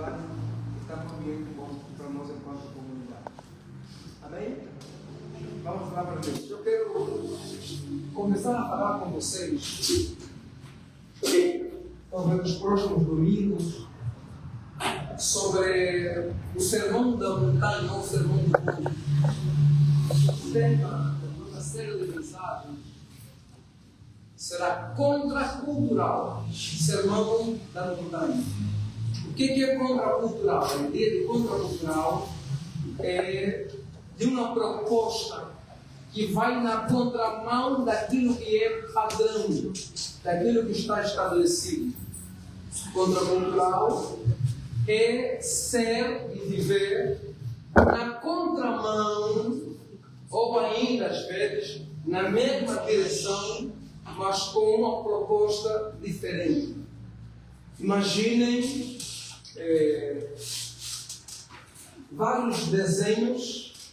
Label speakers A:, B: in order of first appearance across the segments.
A: trabalho e está num ambiente bom para nós enquanto comunidade. Amém? Vamos falar para Deus. Eu quero começar a falar com vocês sobre os próximos domingos, sobre o sermão da montanha ou o sermão do monte. O tema de uma série de mensagens será contracultural, sermão da montanha. O que é contracultural? A ideia de contracultural é de uma proposta que vai na contramão daquilo que é padrão, daquilo que está estabelecido. Contracultural é ser e viver na contramão, ou ainda às vezes na mesma direção, mas com uma proposta diferente. Imaginem vários desenhos,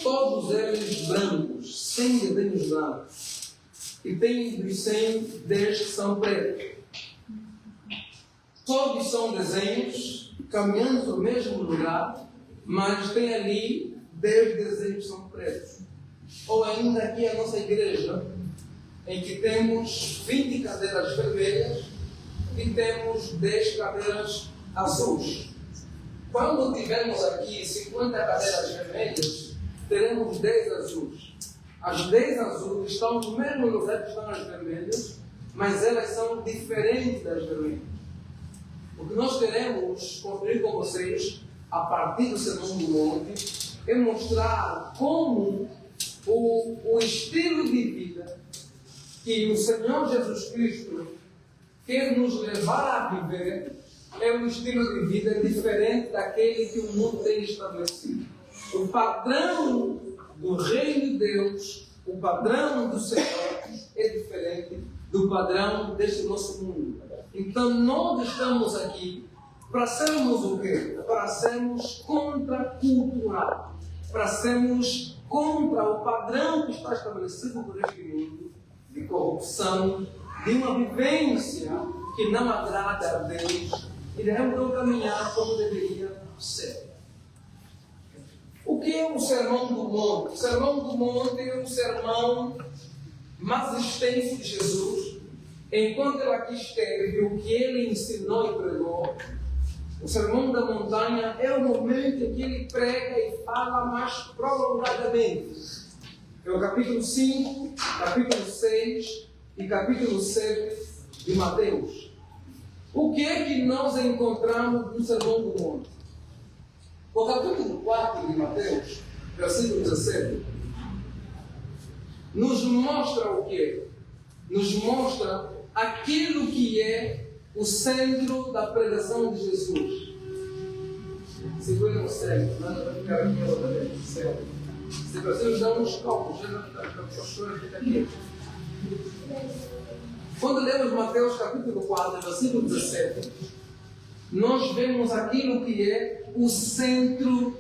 A: todos eles brancos, 100 desenhos brancos, e tem dos 100, 10 que são pretos. Todos são desenhos caminhando para o mesmo lugar, mas tem ali 10 desenhos que são pretos. Ou ainda aqui a nossa igreja, em que temos 20 cadeiras vermelhas e temos 10 cadeiras azuis. Quando tivermos aqui 50 cadeiras vermelhas, teremos 10 azuis. As 10 azuis estão no mesmo lugar que estão as vermelhas, mas elas são diferentes das vermelhas. O que nós queremos construir com vocês, a partir do Sermão do Monte, é mostrar como o estilo de vida que o Senhor Jesus Cristo quer nos levar a viver é um estilo de vida diferente daquele que o mundo tem estabelecido. O padrão do reino de Deus, o padrão do Senhor é diferente do padrão deste nosso mundo. Então nós estamos aqui para sermos o quê? Para sermos contracultural, para sermos contra o padrão que está estabelecido por este mundo de corrupção, de uma vivência que não agrada a Deus, e devemos não caminhar como deveria ser. O que é o Sermão do Monte? O Sermão do Monte é o sermão mais extenso de Jesus. Enquanto ele aqui esteve, o que ele ensinou e pregou, o Sermão da Montanha é o momento em que ele prega e fala mais prolongadamente. É o capítulo 5, capítulo 6 e capítulo 7 de Mateus. O que é que nós encontramos no Sermão do Monte? O capítulo 4 de Mateus, versículo 17, nos mostra o quê? Nos mostra aquilo que é o centro da pregação de Jesus. Segura no céu, não ficar aqui outra vez, céu. Se vocês dão uns copos, já não fica aqui. Quando lemos Mateus capítulo 4, versículo 17, nós vemos aquilo que é o centro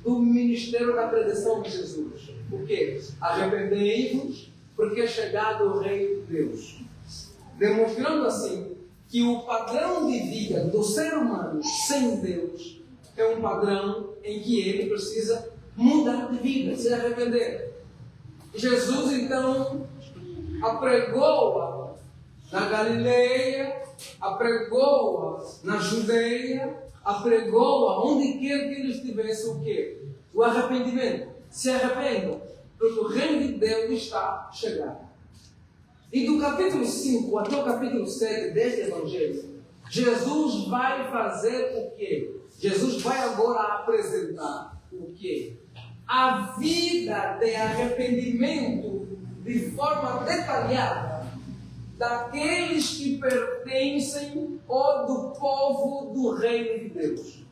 A: do ministério da pregação de Jesus. Por quê? Arrependei-vos, porque é chegado o reino de Deus. Demonstrando assim que o padrão de vida do ser humano sem Deus é um padrão em que ele precisa mudar de vida, se arrepender. Jesus então apregou-a na Galileia, apregou-a na Judeia, apregou-a onde quer que ele estivesse o quê? O arrependimento. Se arrependam, porque o reino de Deus está chegando. E do capítulo 5 até o capítulo 7 deste Evangelho, Jesus vai fazer o quê? Jesus vai agora apresentar o quê? A vida de arrependimento de forma detalhada daqueles que pertencem ou do povo do reino de Deus.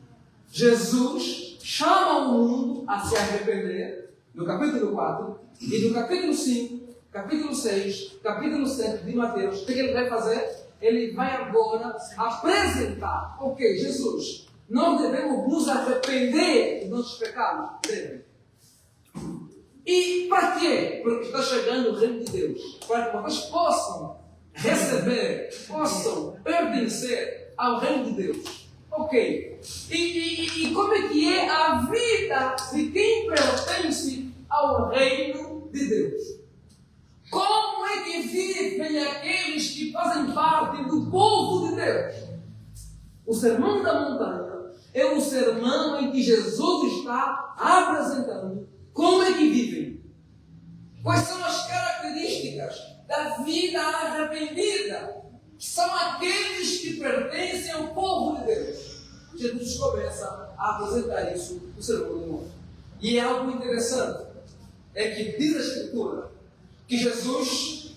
A: Jesus chama o mundo a se arrepender, no capítulo 4, e no capítulo 5, capítulo 6, capítulo 7 de Mateus, o que ele vai fazer? Ele vai agora apresentar, ok, Jesus, nós devemos nos arrepender dos nossos pecados. Devem. E para quê? Porque está chegando o reino de Deus. Para que vocês possam receber, possam pertencer ao reino de Deus. Ok. E como é que é a vida de quem pertence ao reino de Deus? Como é que vivem aqueles que fazem parte do povo de Deus? O Sermão da Montanha é o sermão em que Jesus está apresentando como é que vivem. Quais são as características da vida arrependida? São aqueles que pertencem ao povo de Deus. Jesus começa a apresentar isso no Sermão do Monte. E é algo interessante. É que diz a Escritura que Jesus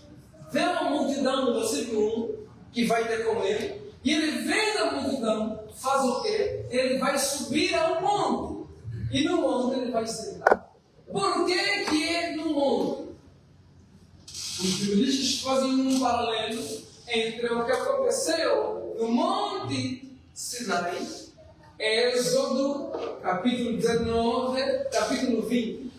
A: vê uma multidão no versículo 1 que vai ter com ele. E ele vê a multidão, faz o quê? Ele vai subir ao monte. E no monte ele vai sentar. Por que é no monte? Os biblistas fazem um paralelo entre o que aconteceu no Monte Sinai, Êxodo, capítulo 19, capítulo 20,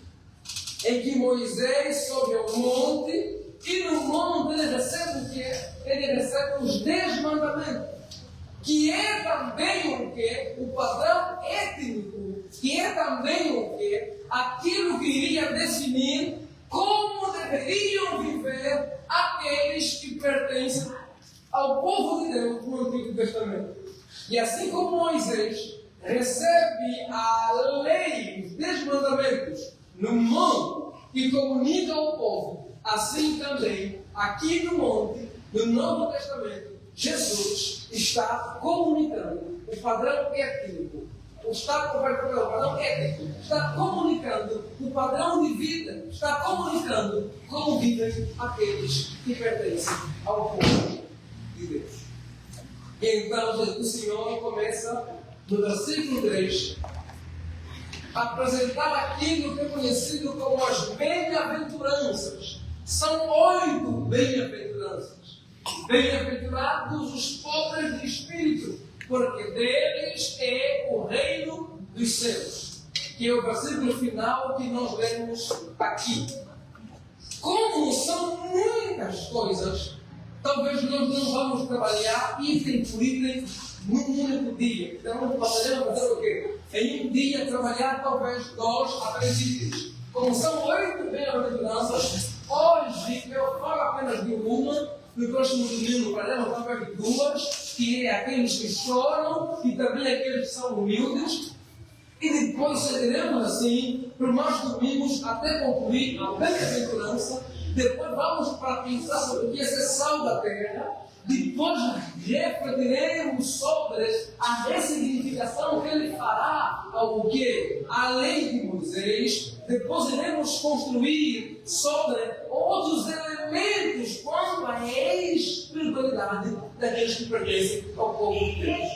A: em que Moisés sobe ao monte e no monte ele recebe o quê? Ele recebe os 10 mandamentos, que é também o quê? O padrão étnico, que é também o quê? Aquilo que iria definir como deveriam viver aqueles que pertencem ao povo de Deus no Antigo Testamento. E assim como Moisés recebe a lei, os 10 mandamentos, no monte e comunica ao povo, assim também, aqui no monte, no Novo Testamento, Jesus está comunicando o padrão étnico, está comunicando o padrão de vida, está comunicando como vivem aqueles que pertencem ao povo de Deus. E então o Senhor começa no versículo 3 a apresentar aquilo que é conhecido como as bem-aventuranças. São 8 bem-aventuranças. Bem-aventurados os pobres de espírito, porque deles é o reino dos céus. Que é o versículo final que nós lemos aqui. Como são muitas coisas, talvez nós não vamos trabalhar item por item num único dia. Então, passaremos a fazer o quê? Em um dia, trabalhar talvez 2 a 3 itens. Como são 8 bem-aventuranças, hoje eu falo apenas de uma. No próximo domingo faremos talvez de 2, que é aqueles que choram e também aqueles que são humildes. E depois seguiremos assim por mais domingos até concluir a bem-aventurança. Depois vamos para pensar sobre o que é ser sal da terra. Depois refletiremos sobre a ressignificação que ele fará ao que? A lei de Moisés. Depois iremos construir sobre outros elementos quanto à espiritualidade daqueles que pertencem ao povo de Deus.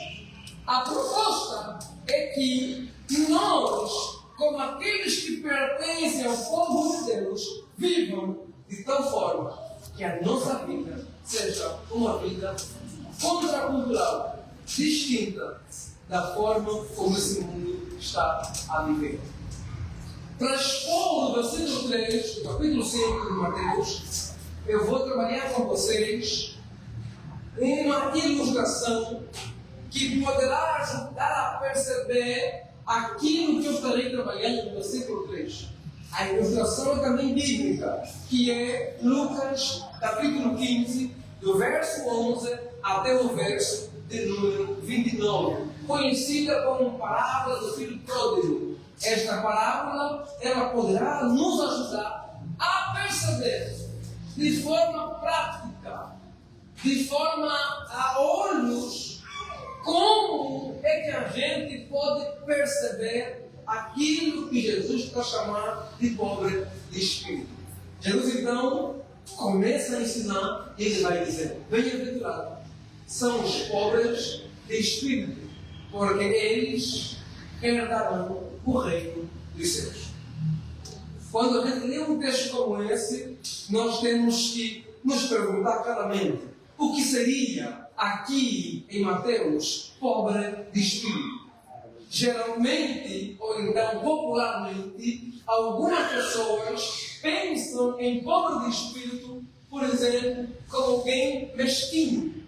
A: A proposta é que nós, como aqueles que pertencem ao povo de Deus, vivam de tal forma que a nossa vida seja uma vida contracultural, distinta da forma como esse mundo está a viver. Para expor o versículo 3 do capítulo 5 de Mateus, eu vou trabalhar com vocês uma ilustração que poderá ajudar a perceber aquilo que eu estarei trabalhando no versículo 3. A ilustração é também bíblica, que é Lucas, capítulo 15, do verso 11 até o verso de número 29, conhecida como parábola do filho pródigo. Esta parábola, ela poderá nos ajudar a perceber de forma prática, de forma a olhos, como é que a gente pode perceber aquilo que Jesus está chamando de pobre de espírito. Jesus então começa a ensinar e ele vai dizer: bem-aventurados são os pobres de espírito, porque eles herdarão o reino dos céus. Quando a gente lê um texto como esse, nós temos que nos perguntar claramente o que seria aqui em Mateus pobre de espírito. Geralmente, ou então popularmente, algumas pessoas pensam em pobre de espírito, por exemplo, como alguém mesquinho.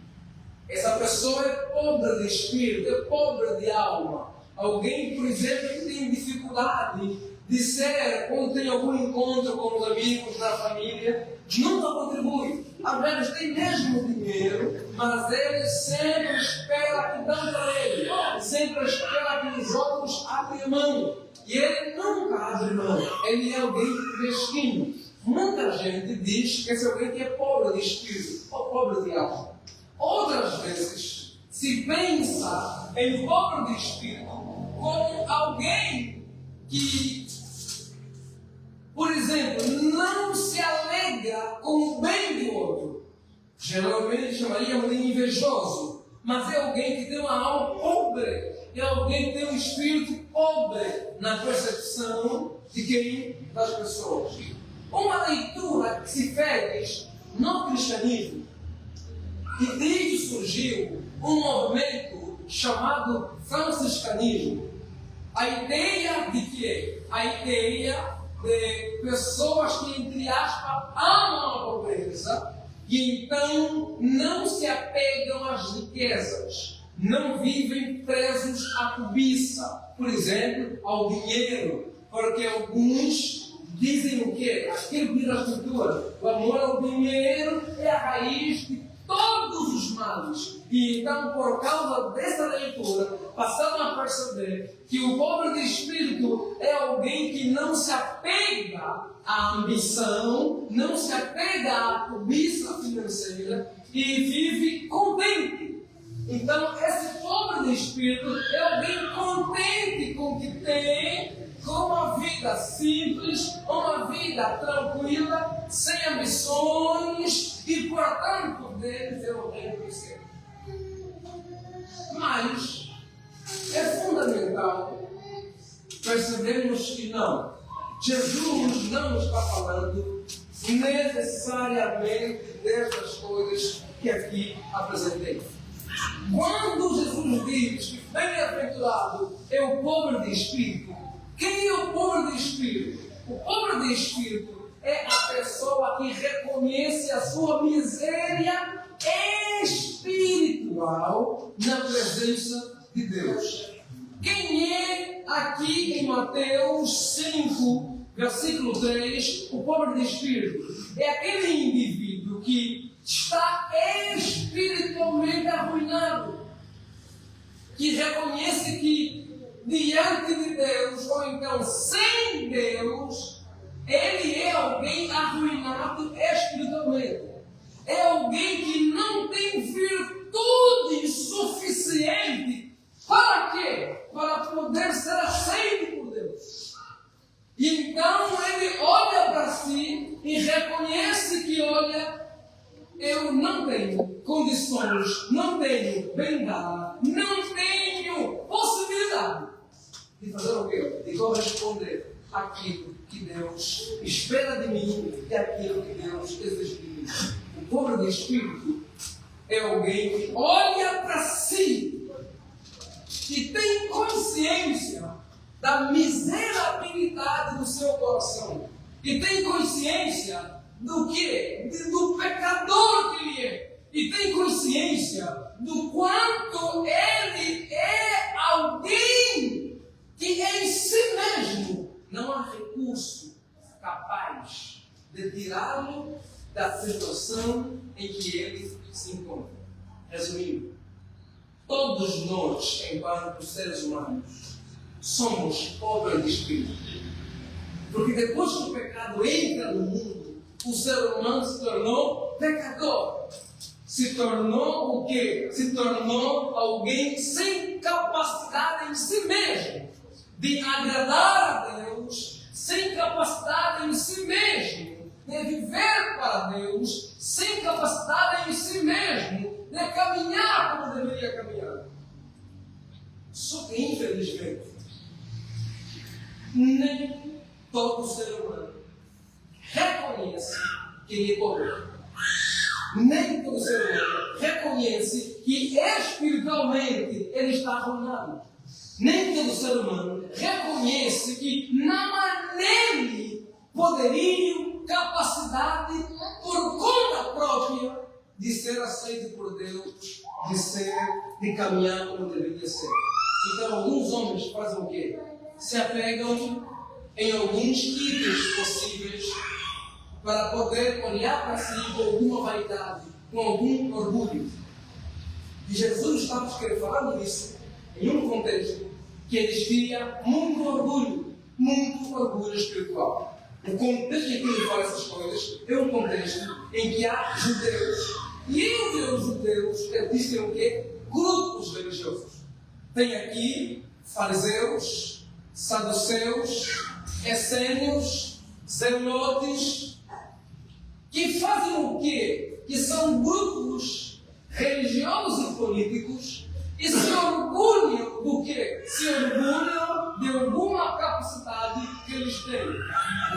A: Essa pessoa é pobre de espírito, é pobre de alma. Alguém, por exemplo, que tem dificuldade de ser, quando tem algum encontro com os amigos, na família, nunca contribui. Às vezes tem mesmo dinheiro, mas ele sempre espera que dão para ele. Sempre espera que os outros abrem mão. E ele nunca abre mão. Ele é alguém mesquinho. Muita gente diz que esse é alguém que é pobre de espírito ou pobre de alma. Outras vezes se pensa em pobre de espírito como alguém que, por exemplo, não se alegra com o bem do outro. Geralmente chamaríamos de invejoso, mas é alguém que tem uma alma pobre, é alguém que tem um espírito pobre na percepção de quem? Das pessoas. Uma leitura que se fez no cristianismo, e desde surgiu um movimento chamado franciscanismo. A ideia de quê? A ideia de pessoas que, entre aspas, amam a pobreza e então não se apegam às riquezas, não vivem presos à cobiça, por exemplo, ao dinheiro, porque alguns dizem o quê? Aquilo que diz a Escritura: o amor ao dinheiro é a raiz de todos os males. E então, por causa dessa leitura, passaram a perceber que o pobre de espírito é alguém que não se apega à ambição, não se apega à cobiça financeira e vive contente. Então, esse pobre de espírito é alguém contente com o que tem, com uma vida simples, uma vida tranquila, sem ambições e, portanto, deve ter o reino do céu. Mas é fundamental percebermos que não. Jesus não está falando necessariamente destas coisas que aqui apresentei. Quando Jesus diz que bem-aventurado é o pobre de espírito, quem é o pobre de espírito? O pobre de espírito é a pessoa que reconhece a sua miséria espiritual na presença de Deus. Quem é aqui em Mateus 5, versículo 3, o pobre de espírito? É aquele indivíduo que está espiritualmente arruinado, que reconhece que diante de Deus, ou então sem Deus, ele é alguém arruinado espiritualmente. É alguém que não tem virtude suficiente para quê? Para poder ser aceito por Deus. E então ele olha para si e reconhece que, olha, eu não tenho condições, não tenho bengala, não tenho possibilidade de fazer o quê? De corresponder àquilo que Deus espera de mim e àquilo que Deus exige de mim. O pobre de espírito é alguém que olha para si e tem consciência da miserabilidade do seu coração e tem consciência do que? Do pecador que ele é. E tem consciência do quanto ele é alguém que em si mesmo não há recurso capaz de tirá-lo da situação em que ele se encontra. Resumindo, todos nós, enquanto seres humanos, somos pobres de espírito. Porque depois que o pecado entra no mundo, o ser humano se tornou pecador. Se tornou o quê? Se tornou alguém sem capacidade em si mesmo de agradar a Deus, sem capacidade em si mesmo de viver para Deus, sem capacidade em si mesmo de caminhar como deveria caminhar. Só que, infelizmente, nem todo ser humano reconhece que ele é pobre. Nem todo ser humano reconhece que espiritualmente ele está arruinado. Nem todo ser humano reconhece que não há nele poderio, capacidade por conta própria de ser aceito por Deus de caminhar como deveria ser. Então, alguns homens fazem o quê? Se apegam em alguns itens possíveis para poder olhar para si com alguma vaidade, com algum orgulho. E Jesus estava falando disso em um contexto que existia muito orgulho espiritual. O contexto em que ele fala essas coisas é um contexto em que há judeus. E entre os judeus existem o quê? Grupos religiosos. Tem aqui fariseus, saduceus, essênios, zelotes, que fazem o quê? Que são grupos religiosos e políticos e se orgulham do quê? Se orgulham de alguma capacidade que eles têm.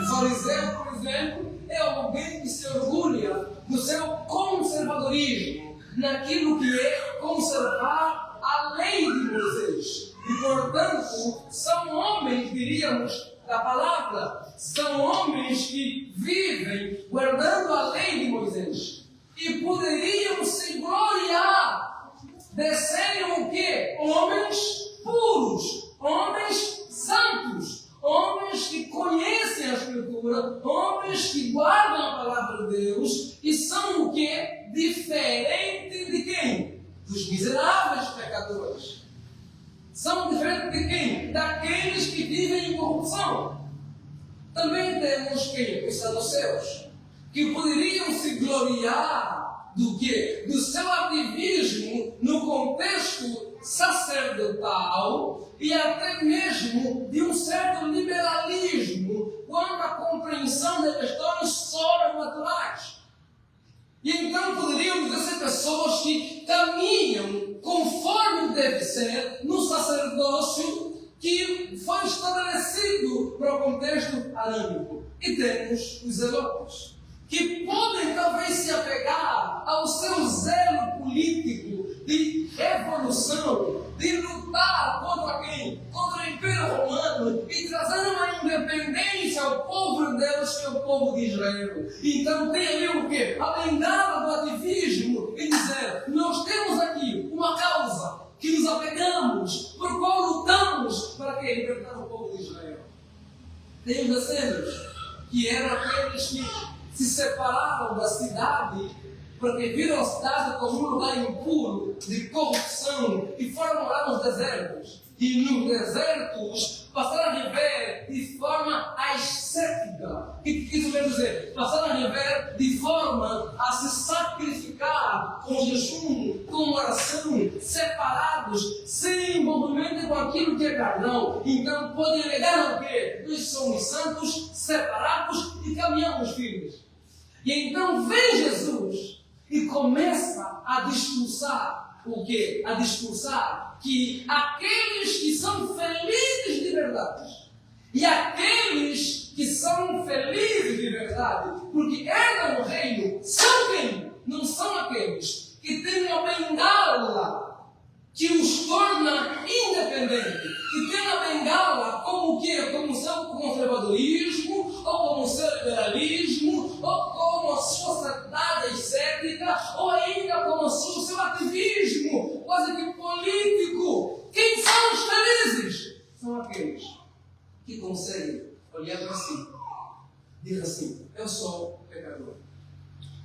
A: O fariseu, por exemplo, é alguém que se orgulha do seu conservadorismo, naquilo que é conservar a lei de Moisés. E, portanto, são homens, diríamos, da palavra, são homens que vivem guardando a lei de Moisés. E poderiam se gloriar de serem o quê? Homens puros, homens santos, homens que conhecem a Escritura, homens que guardam a palavra de Deus e são o quê? Diferente de quem? Dos miseráveis pecadores. São diferentes de quem? Daqueles que vivem em corrupção. Também temos quem? Os saduceus, que poderiam se gloriar do quê? Do seu ativismo no contexto sacerdotal e até mesmo de um certo liberalismo quanto à compreensão de questões sobrenaturais. E então poderíamos ser pessoas que caminham conforme deve ser no sacerdócio que foi estabelecido para o contexto arâmico. E temos os zelotes, que podem talvez se apegar ao seu zelo político de revolução, de lutar contra quem? Contra o Império Romano e trazer uma independência ao povo de Deus, que é o povo de Israel. Então tem ali o quê? A bengala do ativismo e dizer: nós temos aqui uma causa que nos apegamos, por qual lutamos para que libertar o povo de Israel. Tem os essênios, que eram aqueles que se separaram da cidade porque viram a cidade como um lugar impuro, de corrupção, e foram morar nos desertos. E nos desertos passaram a viver de forma ascética. O que isso quer dizer? Passaram a viver de forma a se sacrificar com jejum, com oração, separados, sem envolvimento com aquilo que é carnal. Então podem alegar o quê? Nós somos santos, separados e caminhamos firmes. E então vem Jesus e começa a discursar o quê? A discursar que aqueles que são felizes de verdade e aqueles que são felizes de verdade, porque herdam o reino, são quem? Não são aqueles que têm uma bengala que os torna independentes, que tem a bengala como o quê? Como o seu conservadorismo, ou como o seu liberalismo, ou como a sua sociedade ascética, ou ainda como o seu ativismo, quase que político. Quem são os felizes? São aqueles que conseguem olhar para si, dizer assim: eu sou pecador,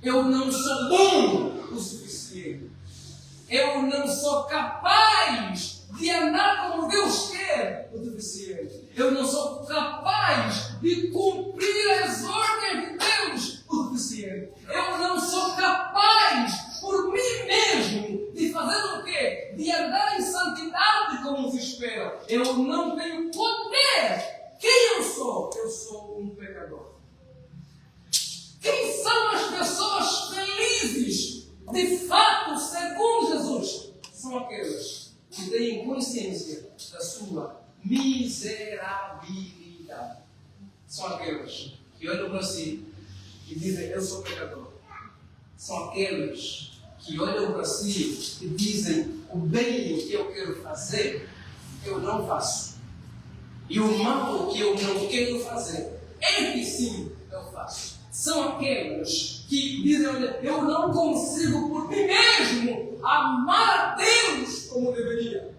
A: eu não sou bom o suficiente, eu não sou capaz de andar como Deus quer o suficiente, eu não sou capaz de cumprir as ordens de Deus o suficiente, eu não sou capaz por mim mesmo de fazer o quê? De andar em santidade como se espera. Eu não tenho poder. Quem eu sou? Eu sou um pecador. Quem são as pessoas felizes, de fato, segundo Jesus? São aquelas que têm consciência da sua miserabilidade. São aquelas que olham para si e dizem: eu sou pecador. São aqueles que olham para si e dizem: o bem que eu quero fazer, eu não faço. E o mal que eu não quero fazer, que sim eu faço. São aqueles que dizem: olha, eu não consigo por mim mesmo amar a Deus como deveria.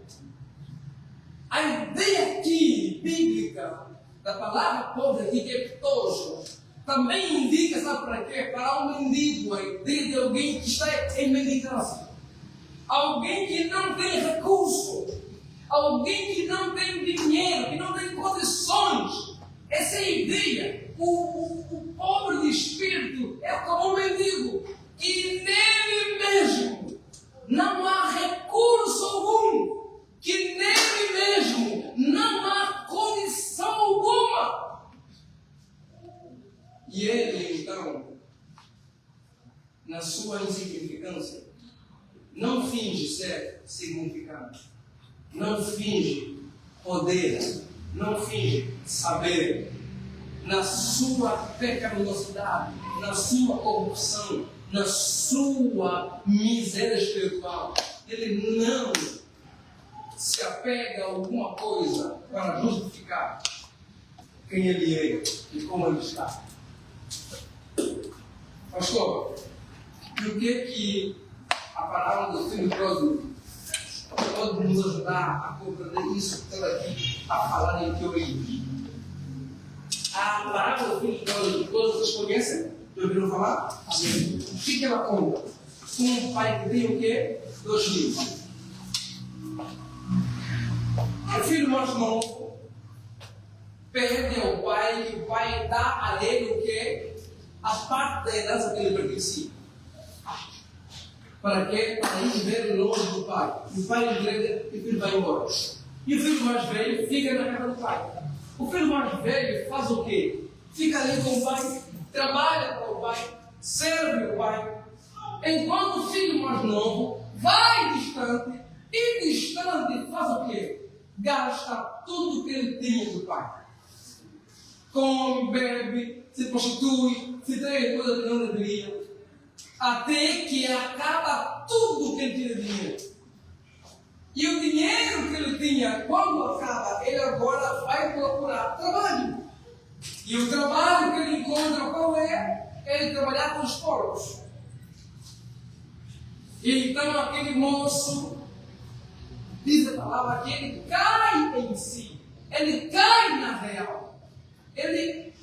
A: A ideia aqui, bíblica, da palavra pobre aqui, que é ptosos, também indica, sabe para quê? Para um mendigo, a ideia de alguém que está em mendicância. Alguém que não tem recurso. Alguém que não tem dinheiro, que não tem condições. Essa é a ideia. O pobre de espírito é como um mendigo, que nele mesmo não há recurso algum, que nele mesmo não há condição alguma. E ele, então, na sua insignificância, não finge ser significante, não finge poder, não finge saber. Na sua pecaminosidade, na sua corrupção, na sua miséria espiritual, ele não se apega a alguma coisa para justificar quem ele é e como ele está. Pastor, e o que é que a palavra do filho pródigo pode nos ajudar a compreender isso que está aqui a falar em teoria? A parábola do filho pródigo, todos vocês conhecem? Já ouviram falar? Sim. O que ela conta? Um pai que tem o quê? 2 filhos. O filho mais novo pede ao pai que o pai dá a ele o quê? A parte da herança que ele pertencia. Para quê? Para ir ver longe do pai. O pai entrega e o filho vai embora. E o filho mais velho fica na casa do pai. O filho mais velho faz o quê? Fica ali com o pai, trabalha com o pai, serve o pai. Enquanto o filho mais novo vai distante, e distante faz o quê? Gasta tudo que ele tinha do pai. Come, bebe, se prostitui, se tem coisa que não deveria. Até que acaba tudo que ele tinha de dinheiro. E o dinheiro que ele tinha, quando acaba, ele agora vai procurar trabalho. E o trabalho que ele encontra, qual é? Ele trabalhar com os porcos. E então aquele moço, diz a palavra, que ele cai em si. Ele cai na real. Ele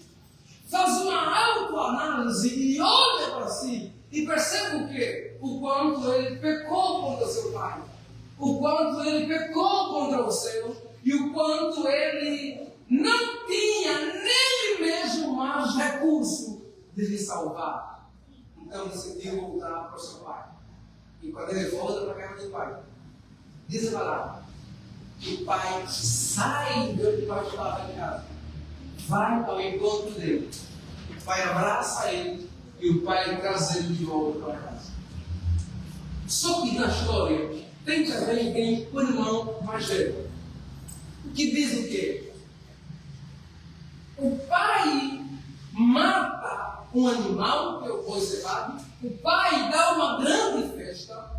A: faz uma autoanálise e olha para si. E percebe o quê? O quanto ele pecou contra seu pai. O quanto ele pecou contra os seus e o quanto ele não tinha nele mesmo mais recurso de lhe salvar. Então decidiu voltar para o seu pai. E quando ele volta para a casa do pai, diz a palavra, que o pai sai do debaixo da casa, vai ao encontro dele. O pai abraça ele e o pai traz ele de volta para a casa. Só que na história tem também o irmão mais velho, que diz o quê? O pai mata um animal, que é o boi cevado, o pai dá uma grande festa,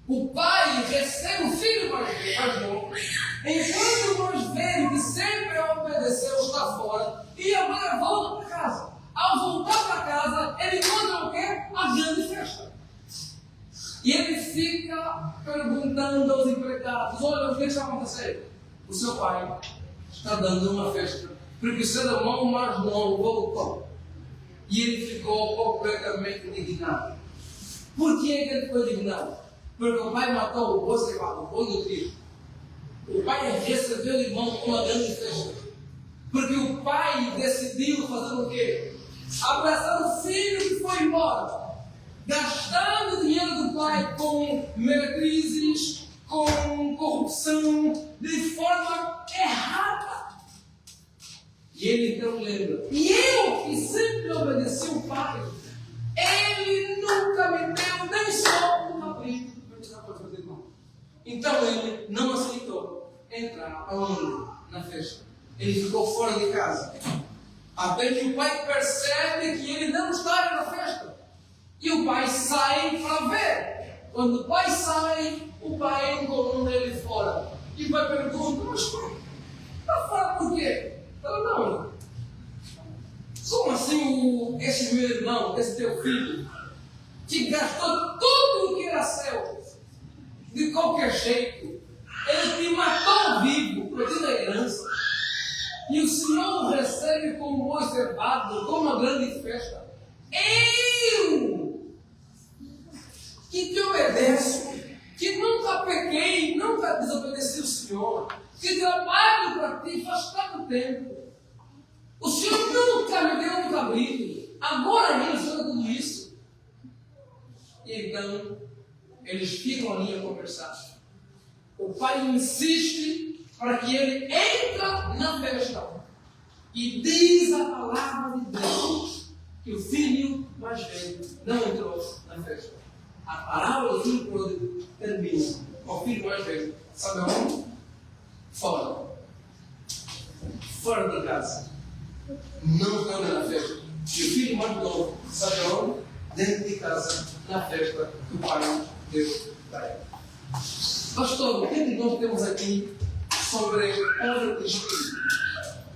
A: o pai recebe o filho mais novo, enquanto o mais velho, que sempre obedeceu, está fora, e agora volta para casa. Ao voltar para casa, ele encontra o quê? A grande festa. E ele fica perguntando aos empregados, olha, o que está acontecendo? O seu pai está dando uma festa, porque o seu irmão mais novo voltou. E ele ficou completamente indignado. Por que ele ficou indignado? Porque o pai matou o boi cevado, o boi nutrido. O pai recebeu o irmão com uma grande festa. Porque o pai decidiu fazer o quê? Abraçar o filho que foi embora. Gastando o dinheiro do pai com meretrizes, com corrupção, de forma errada. E ele então lembra, e eu que sempre obedeci o pai, ele nunca me deu nem só um cabrito para tirar para fazer mal. Então ele não aceitou entrar aonde? Na festa. Ele ficou fora de casa. Até que o pai percebe que ele não está na festa. E o pai sai para ver. Quando o pai sai, o pai encontra ele fora. E o pai pergunta, mas pai, está fora por quê? Ela, não. Como assim esse meu irmão, esse teu filho, que gastou tudo o que era seu, jeito. Ele te matou vivo, pedindo a herança. E o Senhor o recebe como bom servado, como uma grande festa. Eu, que te obedeço, que nunca pequei, nunca desobedeci o Senhor, que trabalho para ti faz tanto tempo. O Senhor nunca me deu um cabrito. Agora ele faz tudo isso. E então, eles ficam ali a conversar. O pai insiste para que ele entre na festa. E diz a palavra de Deus que o filho mais velho não entrou na festa. A parábola do filho pródigo termina com o filho mais velho. Sabe onde? Fora. Fora de casa. Não foi na festa. E o filho mais novo, sabe onde? Dentro de casa, na festa que o pai deu para ele. Pastor, o que é que nós temos aqui sobre a obra do Espírito?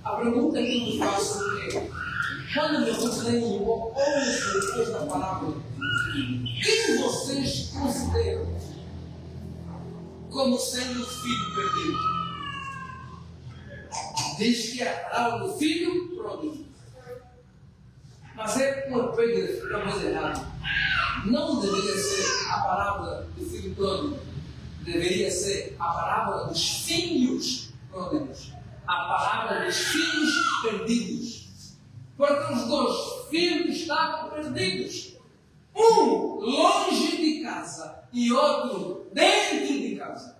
A: A pergunta que eu me faço é: quando Jesus leem ou ouço depois da parábola, quem vocês consideram como sendo o filho perdido? Diz que é a parábola do filho pródigo. Mas é uma coisa errada. Não deveria ser a parábola do filho pródigo. Deveria ser a parábola dos filhos pródigos. A parábola dos filhos perdidos. Porque os dois filhos estavam perdidos. Um longe de casa e outro dentro de casa.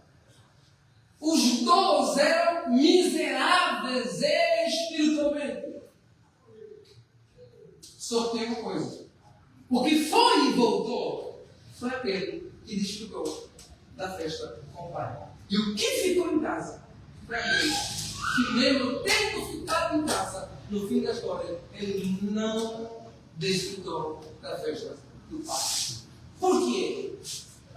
A: Os dois eram miseráveis espiritualmente. Só tem uma coisa. O que foi e voltou foi aquele que desfrutou da festa com o pai. E o que ficou em casa foi aquele que, mesmo tendo ficado em casa, no fim da história, ele não desfrutou da festa do pai. Por quê?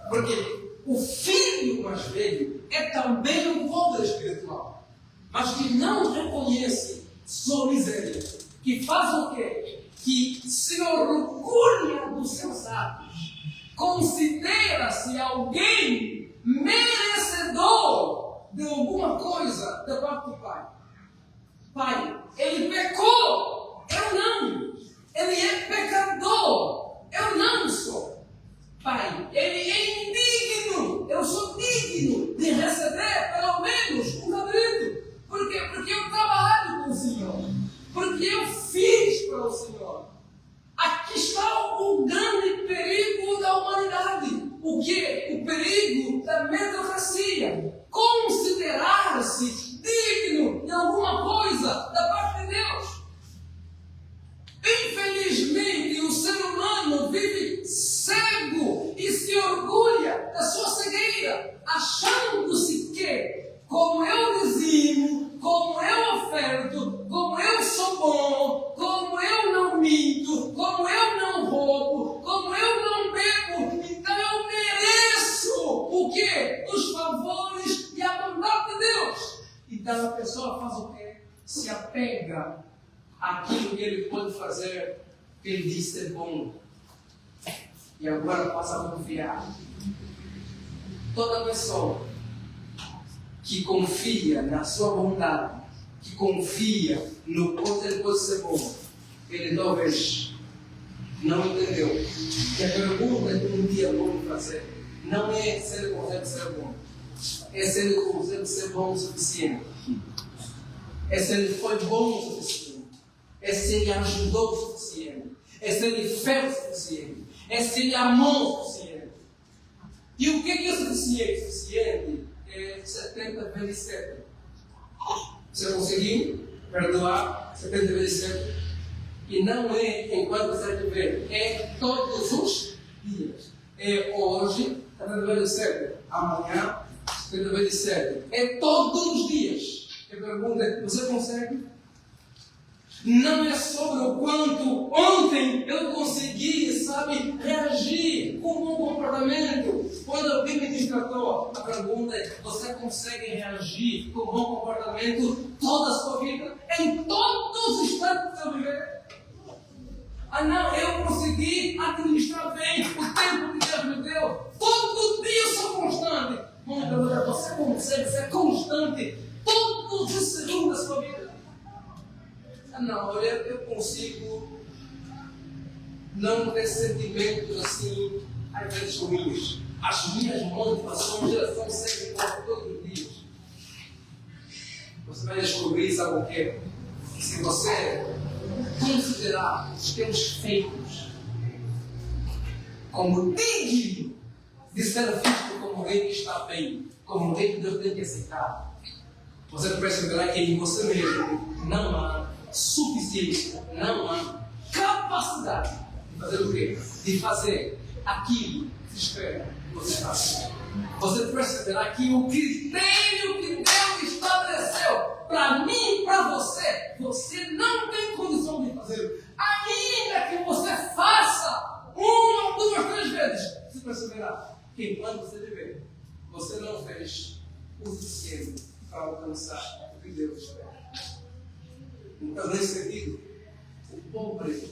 A: Porque o filho mais velho é também um pobre espiritual, mas que não reconhece sua miséria, que faz o quê? Que se orgulha dos seus atos, considera-se alguém merecedor de alguma coisa da parte do pai. Pai, ele pecou, eu não. Ele é pecador, eu não sou. Pai, ele é indigno, eu sou digno de receber pelo menos um cabrito. Por quê? Porque eu trabalho com o Senhor. Porque eu fiz para o Senhor. Aqui está o grande perigo da humanidade. O quê? O perigo da meritocracia. Considerar-se digno de alguma coisa da parte de Deus. Infelizmente, o ser humano vive cego e se orgulha da sua cegueira, achando-se que, como eu dizimo, como eu oferto, como eu sou bom, como eu não minto, como eu não roubo, como eu não bebo, então eu mereço o quê? Os favores e a bondade de Deus. Então a pessoa faz o quê? Se apega àquilo que ele pode fazer, que ele diz ser bom. E agora passa a confiar. Toda pessoa que confia na sua bondade, que confia no quanto ele pode ser bom, ele talvez não entendeu que a pergunta que um dia vamos fazer não é se ele consegue ser bom, é se ele consegue ser bom o suficiente, é se ele foi bom o suficiente, é se ele ajudou o suficiente, é se ele fez o suficiente, é se ele amou o suficiente. E o que é suficiente? Suficiente é 70 vezes 7. Você conseguiu perdoar 70 vezes 7? E não é enquanto você viver, é todos os dias. É hoje, 70 vezes 7. Amanhã, 70 vezes 7. É todos os dias. A pergunta é: você consegue? Não é sobre o quanto ontem eu consegui, sabe, reagir com um bom comportamento. Quando alguém me tratou, a pergunta é: você consegue reagir com um bom comportamento toda a sua vida? Em todos os instantes da sua vida? Ah não, eu consegui administrar bem o tempo que Deus me deu. Todo dia eu sou constante. Você consegue ser constante todos os segundos da sua vida. Não, olha, eu consigo não ter sentimentos assim, às vezes ruins. As minhas motivações já são sempre todos os dias. Você vai descobrir, sabe o quê? Que se você considerar os teus feitos como digno de ser visto como alguém que está bem, como alguém que Deus tem que aceitar, você perceberá que em você mesmo não há suficiência, não há capacidade de fazer o quê? De fazer aquilo que se espera que você faça. Você perceberá que o critério que Deus estabeleceu para mim e para você, você não tem condição de fazer. Ainda que você faça 1, 2, 3 vezes, você perceberá que enquanto você viver, você não fez o suficiente para alcançar o que Deus espera. Então, nesse sentido, o pobre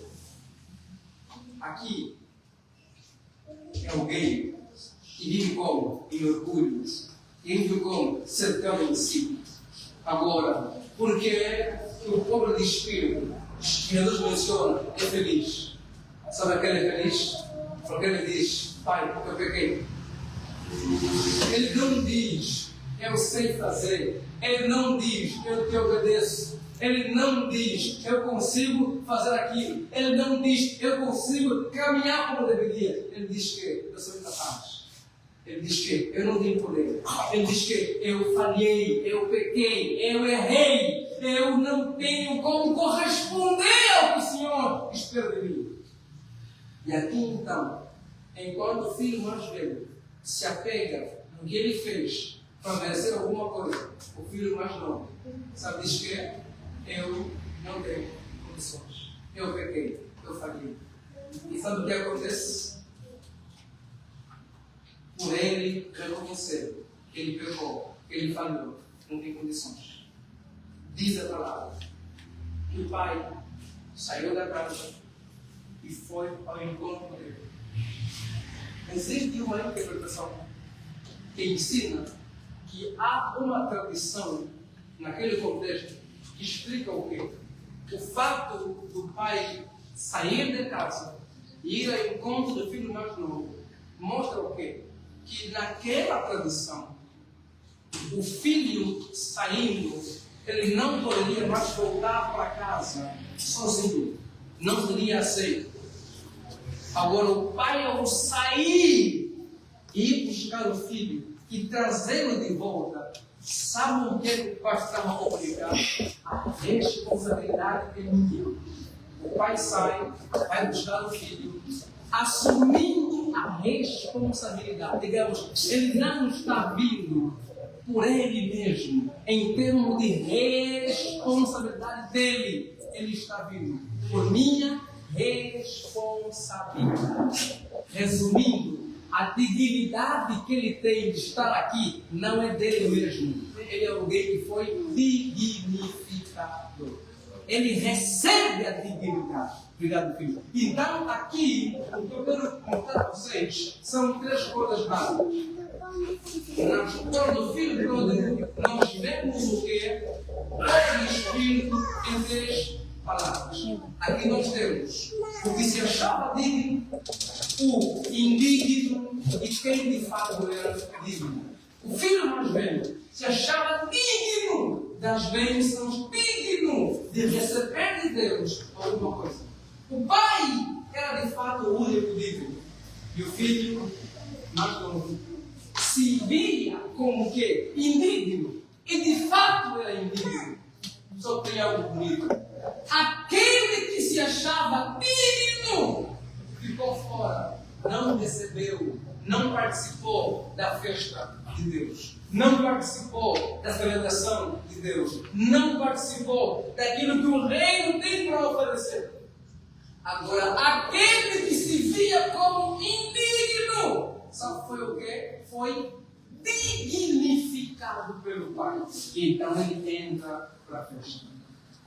A: aqui é alguém que vive como? Em orgulho, que vive como? Cercado em si. Agora, porque o pobre de espírito, que Jesus menciona, é feliz. Sabe aquele é feliz? Porque ele diz, Pai, porque eu pequei. Ele não diz, eu sei fazer. Ele não diz, eu te obedeço. Ele não diz, eu consigo fazer aquilo. Ele não diz, eu consigo caminhar como deveria. Ele diz que eu sou incapaz. Ele diz que eu não tenho poder. Ele diz que eu falhei, eu pequei, eu errei. Eu não tenho como corresponder ao que o Senhor espera de mim. E aqui então, enquanto o filho mais velho se apega no que ele fez para merecer alguma coisa, o filho mais novo, sabe, diz que eu não tenho condições. Eu pequei, eu falhei. E sabe o que acontece? Por ele reconhecer que ele pecou, que ele falhou, não tem condições. Diz a palavra que o pai saiu da casa e foi ao encontro dele. Existe uma interpretação que ensina que há uma tradição naquele contexto que explica o quê? O fato do pai sair de casa e ir ao encontro do filho mais novo mostra o quê? Que naquela tradição, o filho saindo, ele não poderia mais voltar para casa sozinho. Não seria aceito. Agora, o pai, ao sair e ir buscar o filho e trazê-lo de volta, sabe o que o pai estava obrigado? A responsabilidade que ele tinha. O pai sai, vai buscar o filho, assumindo a responsabilidade. Digamos, ele não está vindo por ele mesmo, em termos de responsabilidade dele. Ele está vindo por minha responsabilidade. Resumindo, a dignidade que ele tem de estar aqui não é dele mesmo. Ele é alguém que foi dignificado. Ele recebe a dignidade. Obrigado, filho. Então, aqui, o que eu quero contar a vocês são 3 coisas básicas. Na história do filho pródigo, nós vemos o que? O Espírito em 3 palavras. Aqui nós temos o que se achava digno, o indigno e quem de fato era digno. O filho mais velho se achava digno das bênçãos, digno de receber de Deus alguma coisa. O pai era de fato o único digno. E o filho mais novo se via como que indigno. E de fato era indigno. Só tem algo bonito. Aquele que se achava digno ficou fora. Não recebeu, não participou da festa de Deus. Não participou da celebração de Deus. Não participou daquilo que o reino tem para oferecer. Agora, aquele que se via como indigno, sabe foi o quê? Foi dignificado pelo Pai. Então ele entra para a festa.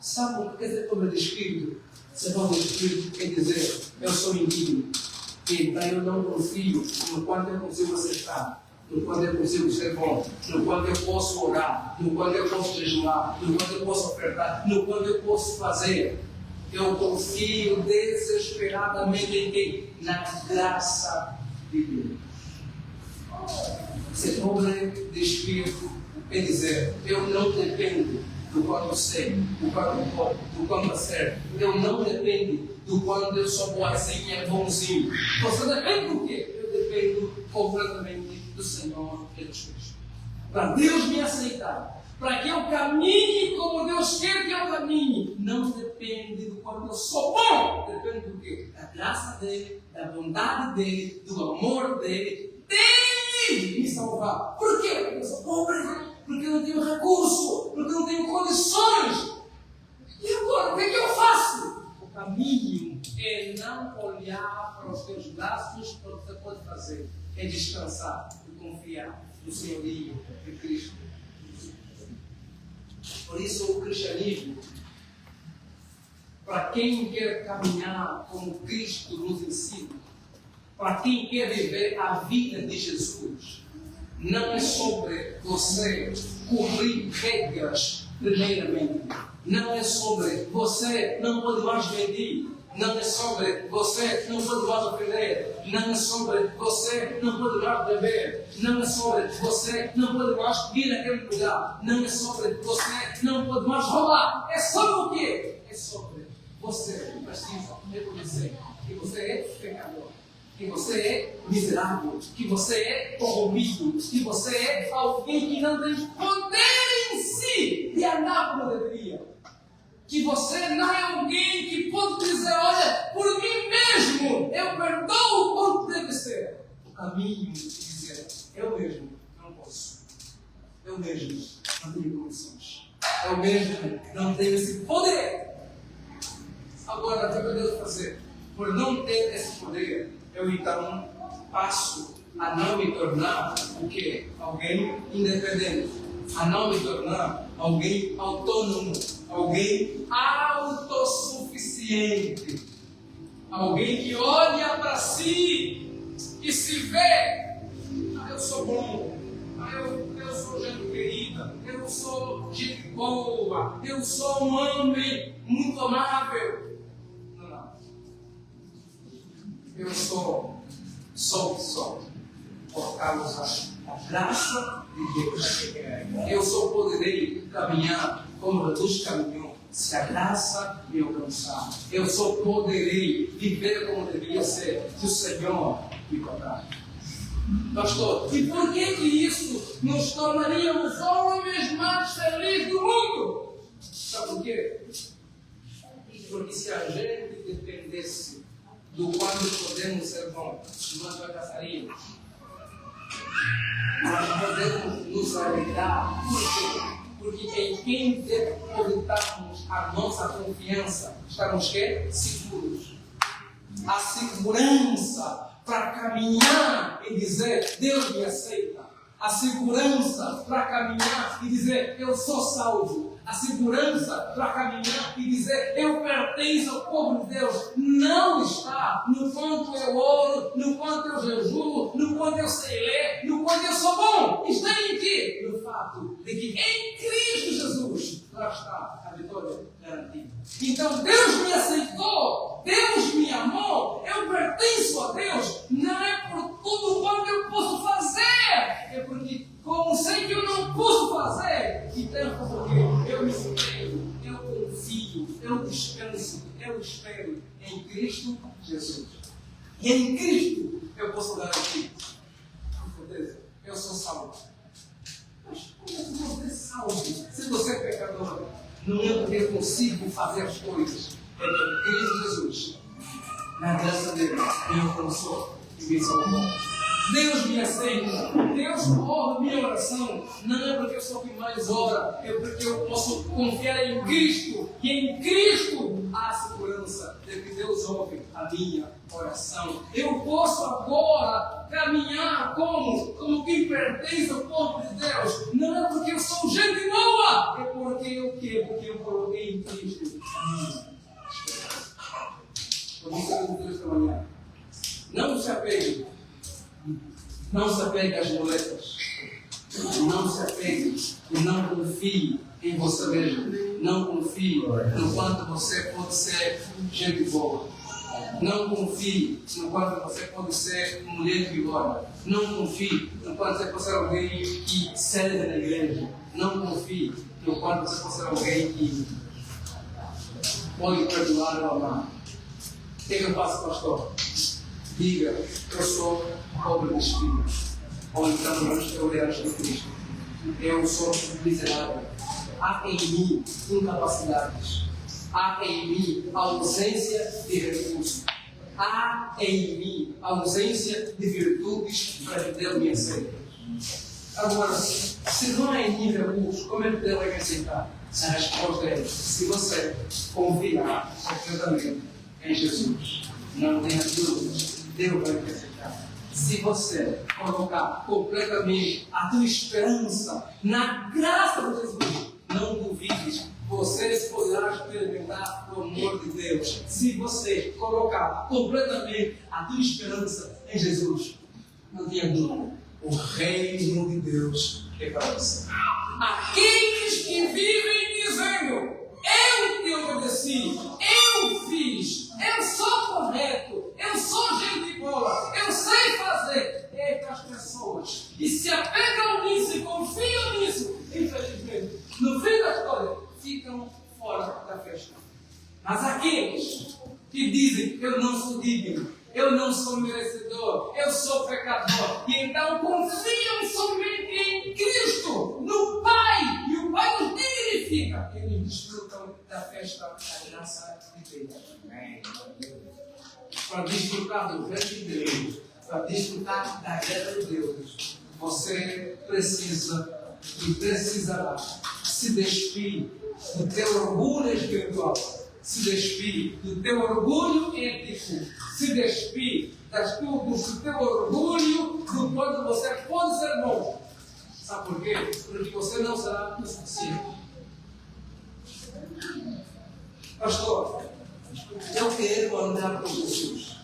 A: Sabe o que quer dizer pobre de espírito? Ser pobre de espírito quer dizer, eu sou indigno. Então eu não confio no quanto eu consigo aceitar no quanto eu consigo ser bom, no quanto eu posso orar, no quanto eu posso jejuar, no quanto eu posso ofertar, no quanto eu posso fazer. Eu confio desesperadamente em quem? Na graça de Deus. Ser pobre de espírito é dizer, eu não dependo do quanto eu sei, do quanto eu posso, do quanto acerto. Eu não dependo do quanto eu sou boazinha, bonzinho. Você depende do quê? Eu dependo completamente do Senhor Jesus Cristo. Para Deus me aceitar, para que eu caminhe como Deus quer que eu caminhe, não depende do quanto eu sou bom, depende do quê? Da graça dele, da bondade dele, do amor dele me salvar. Por quê? Porque eu sou pobre, porque eu não tenho recurso, porque eu não tenho condições. E agora, o que é que eu faço? O caminho é não olhar para os teus gastos, para o que você pode fazer. É descansar e confiar no senhorio de Cristo. Por isso o cristianismo, para quem quer caminhar como Cristo nos ensina, para quem quer viver a vida de Jesus, não é sobre você cumprir regras primeiramente. Não é sobre você não pode mais mentir. Não é sobre você não pode mais ofender. Não é sobre você não pode mais beber. Não é sobre você não pode mais ir naquele lugar. Não é sobre você não pode mais roubar. É sobre o quê? É sobre você precisa reconhecer que você é pecador, que você é miserável, que você é corrompido, que você é alguém que não tem poder em si de andar como deveria. Que você não é alguém que pode dizer, olha, por mim mesmo, eu perdoo quanto deve ser. O caminho de dizer, eu mesmo não posso. Eu mesmo não tenho condições. Eu mesmo não tenho esse poder. Agora, o que eu devo fazer? Por não ter esse poder, eu então passo a não me tornar o quê? Alguém independente. A não me tornar alguém autônomo. Alguém autossuficiente. Alguém que olha para si e se vê. Eu sou bom. Eu sou gente querida. Eu sou gente boa. Eu sou um homem muito amável. Não. Eu sou por causa da graça de Deus. Eu só poderei caminhar como Jesus caminhou se a graça me alcançar. Eu só poderei viver como deveria ser se o Senhor me cobrar. Pastor, e por que isso nos tornaria os homens mais felizes do mundo? Sabe por quê? Porque se a gente dependesse do quanto podemos ser bons, nós fracassaríamos. Nós podemos nos alegrar. Por quê? Porque em quem depositamos a nossa confiança, estamos quê? Seguros. A segurança para caminhar e dizer, Deus me aceita. A segurança para caminhar e dizer, eu sou salvo. A segurança para caminhar e dizer, eu pertenço ao povo de Deus. Não está no quanto eu oro, no quanto eu jejuo, no quanto eu sei ler, no quanto eu sou bom. Está em quê? No fato de que em Cristo Jesus lá está a vitória garantida. Então Deus me aceitou, Deus me amou, eu pertenço a Deus. Não é por tudo quanto eu posso fazer, é porque como sei que eu não posso fazer, então porque eu me espelho, eu confio, eu descanso, eu espero em Cristo Jesus. E em Cristo eu posso garantir, com certeza, eu sou salvo. Mas como é que você é salvo se você é pecador? Não é porque eu consigo fazer as coisas, é porque Cristo Jesus, na graça dele, me alcançou e me salvou. Deus me aceita, Deus ouve minha oração, não é porque eu sou quem mais ora, é porque eu posso confiar em Cristo, e em Cristo há segurança de que Deus ouve a minha oração. Eu posso agora caminhar como quem pertence ao povo de Deus, não é porque eu sou gente boa, é porque eu quero, porque eu coloquei em Cristo a minha esperança. Por isso eu digo esta manhã, não se apegue. Não se apegue às muletas. Não se apegue e não confie em você mesmo. Não confie no quanto você pode ser gente boa. Não confie no quanto você pode ser mulher de glória. Não confie no quanto você pode ser alguém que serve na igreja. Não confie no quanto você pode ser alguém que pode perdoar ou amar. O que eu faço, pastor? Diga, eu sou pobre de espírito. Ou então vamos olhar de Cristo. Eu sou miserável. Há em mim incapacidades. Há em mim ausência de recursos. Há em mim ausência de virtudes para viver minha sede. Agora, se não há em mim recursos, como é que Deus vai me aceitar? Se a resposta é: se você confiar completamente em Jesus, não tenha dúvidas, Deus vai me aceitar. Se você colocar completamente a tua esperança na graça de Jesus, não duvides, você poderá experimentar o amor de Deus. Se você colocar completamente a tua esperança em Jesus, não tenha dúvida, o reino de Deus é para você. Aqueles que vivem dizendo: eu te obedeci, eu fiz, eu sou correto, eu sou gente boa, eu sei fazer. Estas pessoas que se apegam nisso e confiam nisso, infelizmente, no fim da história, ficam fora da festa. Mas aqueles que dizem: eu não sou digno, eu não sou merecedor, eu sou pecador, e então confiam somente em Cristo, no Pai, e o Pai os dignifica, eles desfrutam da festa da graça de Deus. Para desfrutar do reino de Deus, para desfrutar da guerra de Deus, você precisa e precisará se despir do teu orgulho espiritual, se despir do teu orgulho ético, se despir do teu orgulho do quanto você pode ser bom. Sabe por quê? Porque você não será o suficiente. Pastor, eu quero andar com Jesus.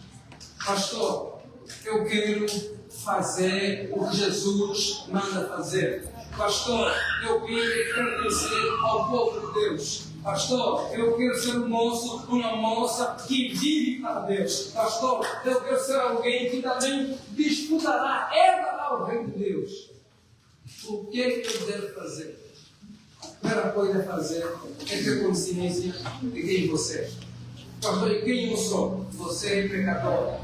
A: Pastor, eu quero fazer o que Jesus manda fazer. Pastor, eu quero pertencer ao povo de Deus. Pastor, eu quero ser um moço, uma moça que vive para Deus. Pastor, eu quero ser alguém que também disputará, herdará o reino de Deus. O que é que eu devo fazer? A primeira coisa a fazer é ter consciência de quem você é. Pastor, e quem eu sou? Você é pecador.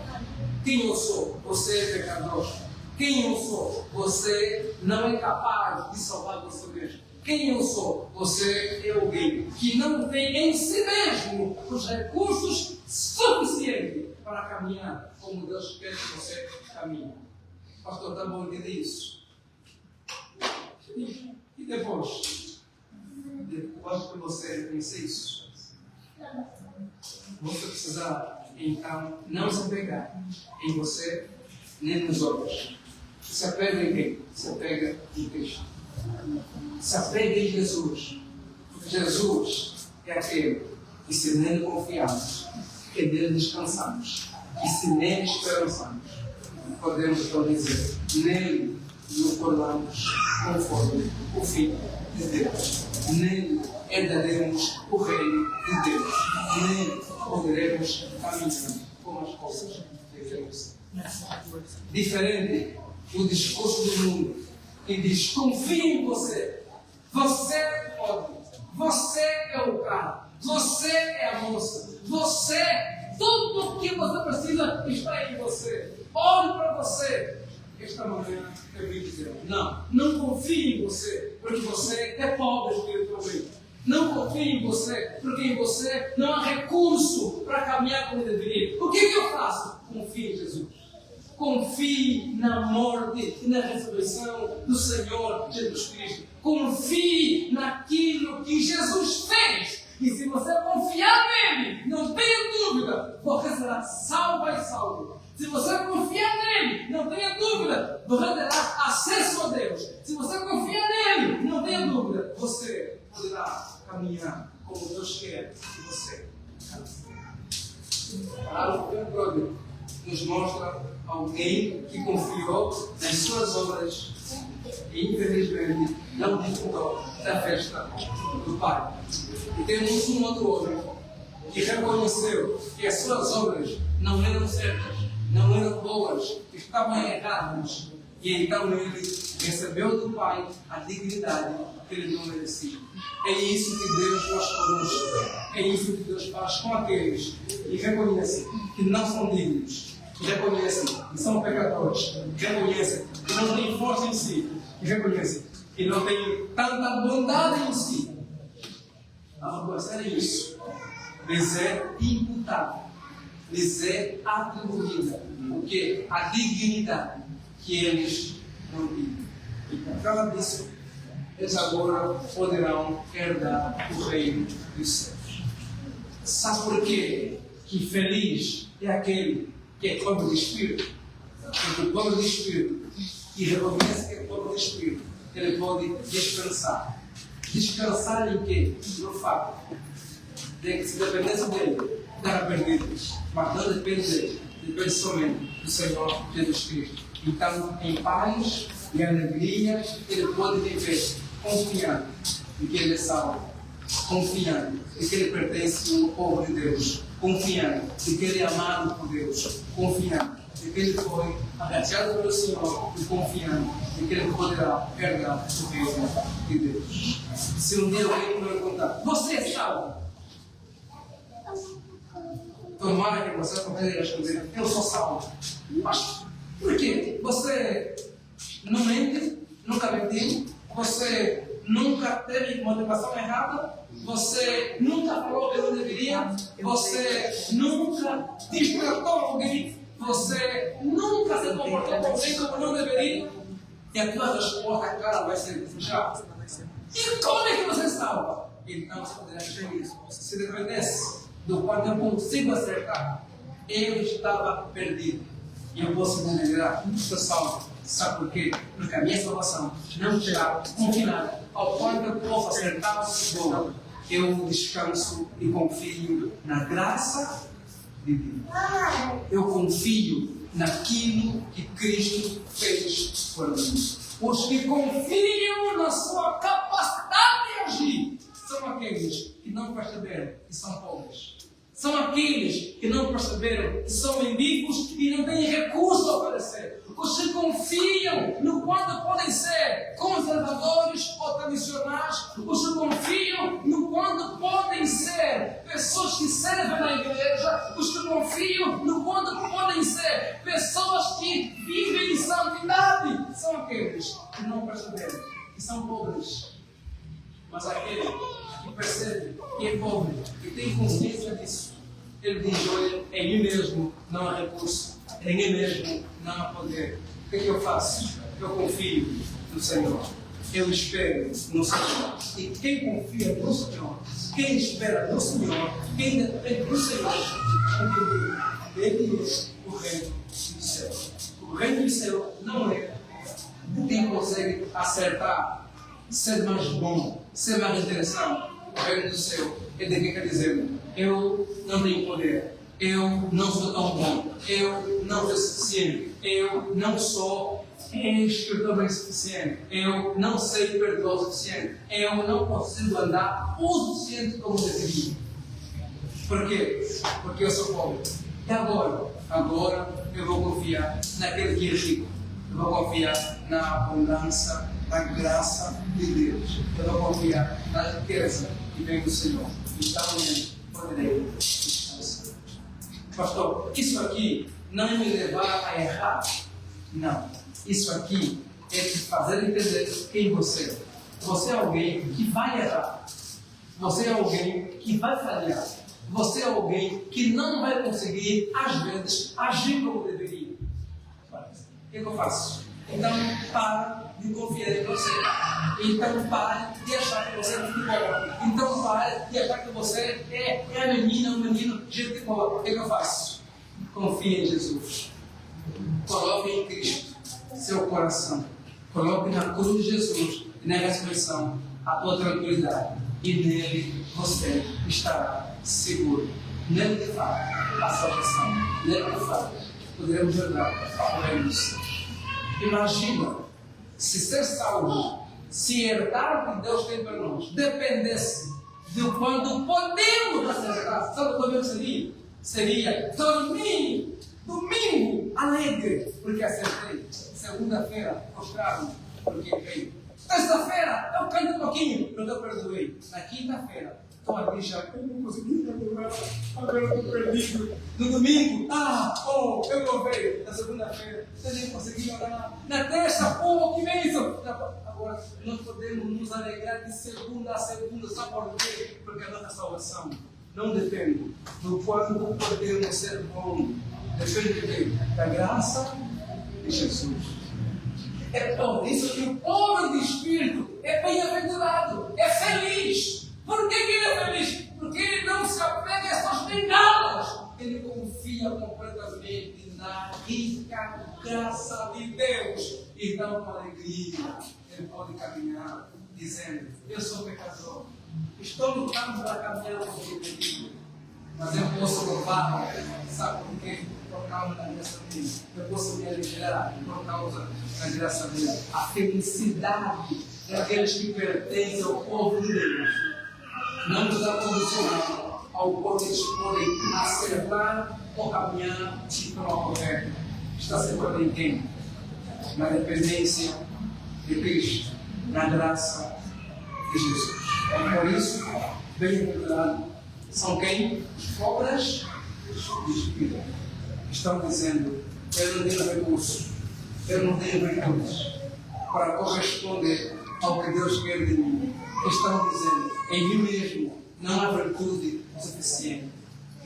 A: Quem eu sou? Você é pecador. Quem eu sou? Você não é capaz de salvar você mesmo. Quem eu sou? Você é alguém que não tem em si mesmo os recursos suficientes para caminhar como Deus quer que você caminhe. Pastor, está bom entender isso? E depois? Depois que você reconhecer isso, você precisará, então, não se apegar em você nem nos outros. Se apega em quem? Se apega em Cristo. Se apega em Jesus. Porque Jesus é aquele que, se nele confiamos, que nele descansamos, e se nele esperançamos, podemos então dizer: nele nos tornamos conforme o Filho de Deus. Nele herdaremos o reino de Deus. Nele poderemos caminhar como as coisas devem ser. Diferente do discurso do mundo que diz: confie em você, você pode, você é o cara, você é a moça, você, tudo o que você precisa está em você. Olhe para você. Esta manhã eu vim dizer: não confie em você, porque você é pobre espiritualmente. Não confie em você, porque em você não há recurso para caminhar como deveria. O que eu faço? Confie em Jesus. Confie na morte e na ressurreição do Senhor Jesus Cristo. Confie naquilo que Jesus fez. E se você confiar nele, não tenha dúvida, você será salvo e salvo. Se você confiar nele, não tenha dúvida, você terá acesso a Deus. Se você confiar nele, não tenha dúvida, você poderá caminhar como Deus quer que você caminhe. Claro, o próprio nos mostra alguém que confiou nas suas obras e infelizmente não disfrutou da festa do Pai. E temos um outro homem que reconheceu que as suas obras não eram certas, não eram boas, estavam erradas. E então ele recebeu do Pai a dignidade que ele não merecia. É isso que Deus faz conosco. É isso que Deus faz com aqueles que reconhecem que não são dignos, que reconhecem que são pecadores, que reconhecem que não têm força em si, que reconhecem que não têm tanta bondade em si. Ao reconhecer isso, lhes é imputado, lhes é atribuída o que? A dignidade que eles não tinham. E por causa disso, eles agora poderão herdar o reino dos céus. Sabe por quê? Que feliz é aquele que é pobre de espírito. Porque o pobre de espírito, que reconhece que é pobre de espírito, ele pode descansar. Descansar em quê? No fato de que se dependesse dele, era perdido. Mas não depende dele, depende somente do Senhor Jesus Cristo. Então, em paz e alegria, ele pode viver confiando de que ele é salvo, confiando de que ele pertence ao povo de Deus, confiando de que ele é amado por Deus, confiando de que ele foi agraciado pelo Senhor e confiando de que ele poderá herdar o reino de Deus. Se um dia alguém me perguntar, você é salvo? Tomara que você possa responder, eu sou salvo. Mas por quê? Você não mente, nunca mentiu, você nunca teve motivação errada, você nunca falou que não deveria, você nunca destratou alguém, você nunca se comportou com alguém como não deveria, e a tua resposta, cara, vai ser fechada. E como é que você salva? Então você poderá dizer isso. Se dependesse do quanto eu consigo acertar, eu estava perdido. E eu posso me liderar esta salva. Sabe por quê? Porque a minha salvação não está confinada ao quanto eu posso acertar o gol. Eu descanso e confio na graça de Deus. Eu confio naquilo que Cristo fez por mim. Os que confiam na sua capacidade de agir são aqueles que não perceberam que são pobres. São aqueles que não perceberam que são mendigos e não têm recurso a oferecer. Os que confiam no quanto podem ser conservadores ou tradicionais. Os que confiam no quanto podem ser pessoas que servem na igreja. Os que confiam no quanto podem ser pessoas que vivem em santidade. São aqueles que não perceberam que são pobres. Mas aquele que percebe que é pobre, que tem consciência disso, ele diz, olha, em mim mesmo não há recurso, em mim mesmo não há poder. O que é que eu faço? Eu confio no Senhor. Eu espero no Senhor. E quem confia no Senhor, quem espera no Senhor, quem depende do Senhor, ele é o reino do céu. O reino do céu não é de quem consegue acertar, ser mais bom, ser mais interessante. O reino do céu é de quem quer dizer, eu não tenho poder, eu não sou tão bom, eu não sou suficiente, eu não sou escritor bem suficiente, eu não sei perdoar o suficiente, eu não consigo andar o suficiente como deveria. Por quê? Porque eu sou pobre. E agora? Agora eu vou confiar naquele que é rico. Eu vou confiar na abundância da graça de Deus. Eu vou confiar na riqueza que vem do Senhor. Então eu poderei descansar. Pastor, isso aqui não é me levar a errar. Não. Isso aqui é te fazer entender quem você é. Você é alguém que vai errar. Você é alguém que vai falhar. Você é alguém que não vai conseguir, às vezes, agir como deveria. O que eu faço? Então, para de confiar em você. Então, pare de achar que você é muito bom. Então, pare de achar que você é a menina, o menino, gente boa. O que eu faço? Confie em Jesus. Coloque em Cristo seu coração. Coloque na cruz de Jesus e na ressurreição a tua tranquilidade. E nele você estará seguro. Nele de fato a salvação. Nele de fato poderemos herdar o reino do céu. Imagina se ser salvo, se herdar o que Deus tem para nós, dependesse de quando podemos acertar, sabe quando eu seria? Seria domingo alegre, porque acertei. Segunda-feira, prostrado, porque errei. Terça-feira, eu canto um pouquinho, porque eu perdoei. Na quinta-feira, estou ali já, eu não consegui perdoar, agora eu estou perdido. No domingo, eu louvei. Na segunda-feira, eu nem consegui orar. Na terça, que bênção. Agora, nós podemos nos alegrar de segunda a segunda, sabe por quê? Porque a nossa salvação não depende do quanto podemos ser bons. Depende de quem? Da graça de Jesus. É por isso que o pobre de espírito é bem-aventurado, é feliz. Por que ele é feliz? Porque ele não se apega a essas bengalas. Ele confia completamente na rica graça de Deus. E dá uma alegria. Ele pode caminhar dizendo: eu sou pecador, estou lutando para caminhar com o pecado, mas eu posso louvar. Sabe por quê? Por causa da graça dele. Eu posso me alegrar por causa da graça dele. A felicidade daqueles que pertencem ao povo de Deus não está condicionada ao quanto eles podem acertar ou caminhar de forma correta. Está sempre em quem? Na dependência de Cristo, na graça de Jesus. Por isso, bem-aventurado são quem? Os pobres de espírito. Estão dizendo: eu não tenho recursos, eu não tenho virtudes para corresponder ao que Deus quer de mim. Estão dizendo: em mim mesmo não há virtude suficiente.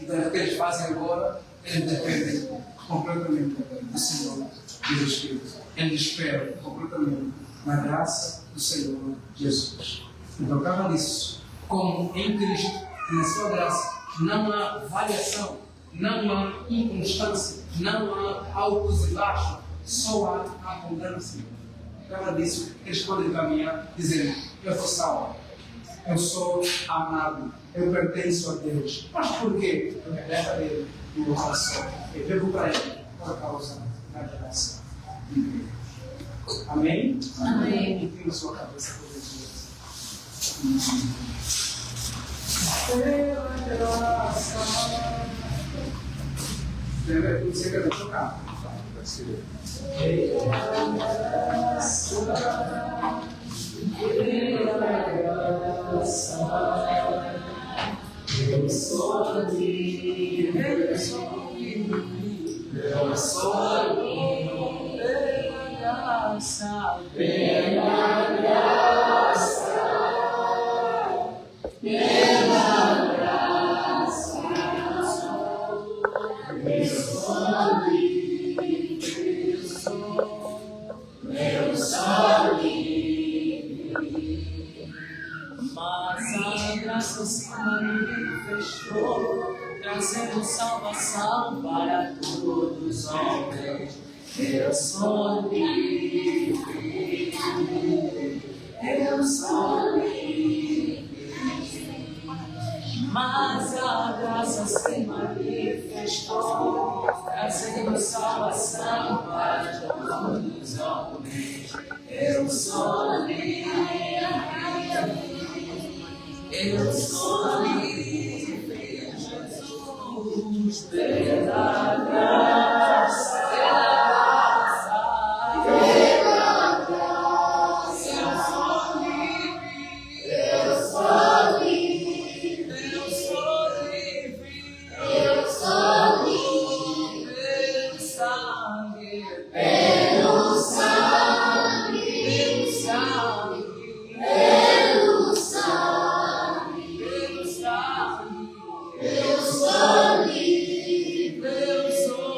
A: Então, o que eles fazem agora? Eles dependem completamente do Senhor Jesus Cristo. Eles esperam completamente na graça do Senhor Jesus. Então, acaba disso. Como em Cristo e na sua graça não há variação, não há inconstância, não há altos e baixos, só há abundância. Acaba disso, eles podem caminhar dizendo: eu sou salvo, eu sou amado, eu pertenço a Deus. Mas por quê? Porque a terra dele e o coração. Eu vivo para ele por causa da graça de Deus. Amém? Amém. Inclina sua cabeça por Jesus. Pela graça. Você quer tocar? Pela graça, eu sou livre, eu sou livre, eu sou livre, pela graça, pela graça, eu sou livre, eu sou livre. Mas a graça se manifestou, trazendo salvação para todos os homens. Eu sou livre, eu sou livre. Mas a graça se manifestou, trazendo salvação para todos os homens. Eu sou livre, eu sou livre, Jesus, pela graça, pela graça, eu sou livre, eu sou livre, eu sou livre, eu sou livre, pelo sangue, pelo sangue, pelo sangue, pelo sangue, pelo sangue, eu sou livre, eu sou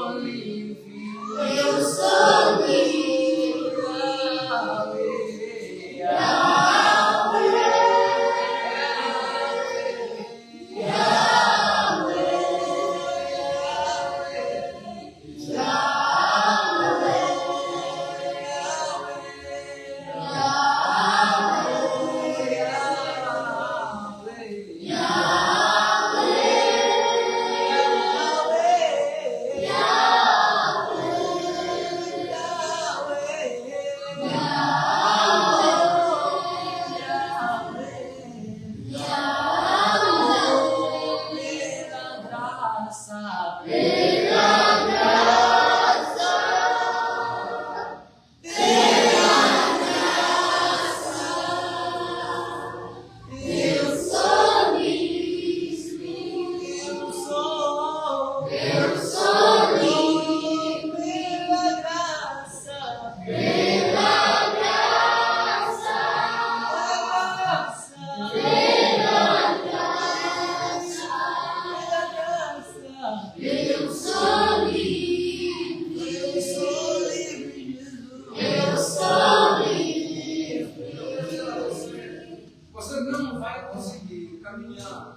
A: vai conseguir caminhar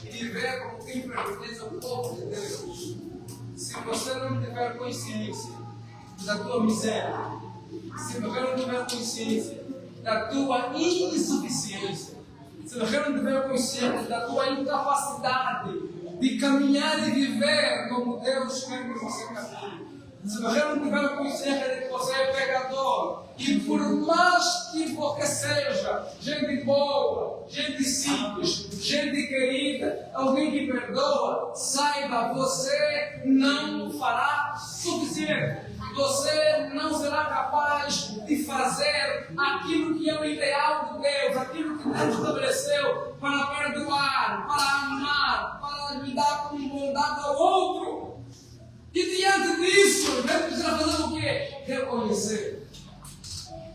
A: e viver como quem pertence ao povo de Deus se você não tiver consciência da tua miséria, se você não tiver consciência da tua insuficiência, se você não tiver consciência da tua incapacidade de caminhar e viver como Deus quer que você caminhe, se você não tiver consciência de que você é pecador, e por mais que você seja gente boa, gente simples, gente querida, alguém que perdoa, saiba, você não fará suficiente. Você não será capaz de fazer aquilo que é o ideal de Deus, aquilo que Deus estabeleceu para perdoar, para amar, para lidar com bondade ao outro. E diante disso, a gente precisa fazer o quê? Reconhecer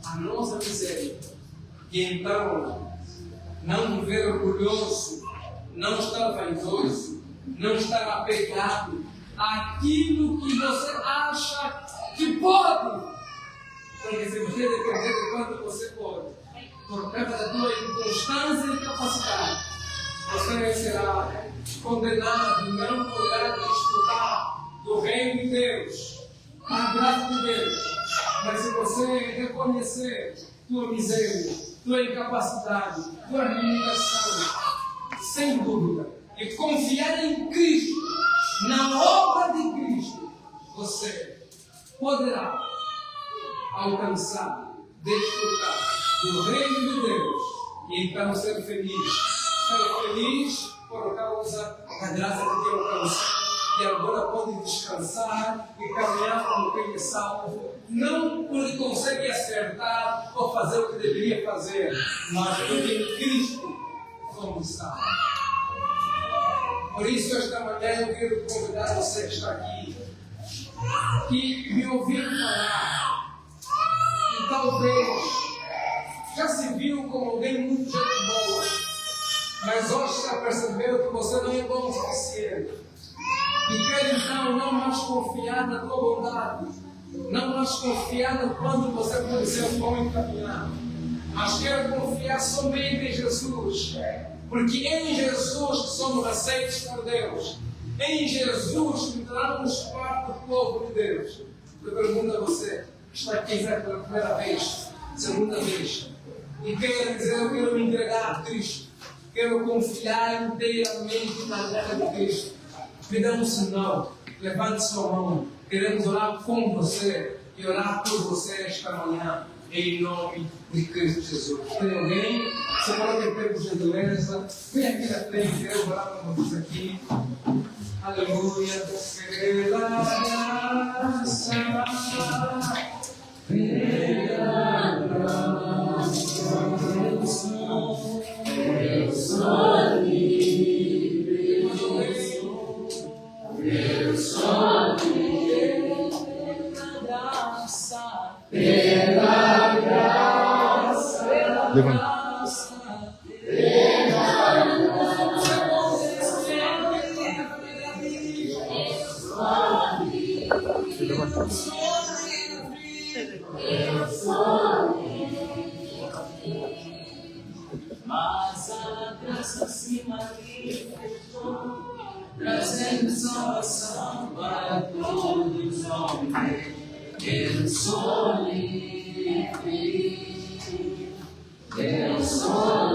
A: a nossa miséria. E então, não viver orgulhoso, não estar vaidoso, não estar apegado àquilo que você acha que pode. Porque se você depender de quanto você pode, por causa da tua inconstância e capacidade, você será condenado, não poderá desfrutar do reino de Deus, da graça de Deus. Mas se você reconhecer tua miséria, tua incapacidade, tua limitação, sem dúvida, e confiar em Cristo, na obra de Cristo, você poderá alcançar, desfrutar do reino de Deus e então ser feliz. Ser feliz por causa da graça que te alcança. E agora pode descansar e caminhar como quem é salvo, não porque consegue acertar ou fazer o que deveria fazer, mas porque em Cristo somos salvos. Por isso, esta manhã eu quero convidar você que está aqui, que me ouviu falar, e talvez já se viu como alguém muito gente boa, mas hoje já percebeu que você não é bom o suficiente. E quer então não mais confiar na tua bondade, não mais confiar no quanto você pode ser bom em caminhar, mas quer confiar somente em Jesus, porque em Jesus que somos aceitos por Deus, em Jesus que entramos parte do povo de Deus. Eu pergunto a você, que está aqui pela primeira vez, segunda vez, e quer dizer, eu quero me entregar a Cristo, quero confiar inteiramente na obra de Cristo. Me dá um sinal, levante sua mão, queremos orar com você e orar por você esta manhã, em nome de Cristo Jesus. Tem alguém? Você pode ter por gentileza, vem aqui na frente, queremos orar com você aqui. Aleluia, pela graça, eu sou livre. Eu sou livre pela graça, pela graça, mas a graça se manifestou, trazendo salvação para todos os homens. Eu sou livre, eu sou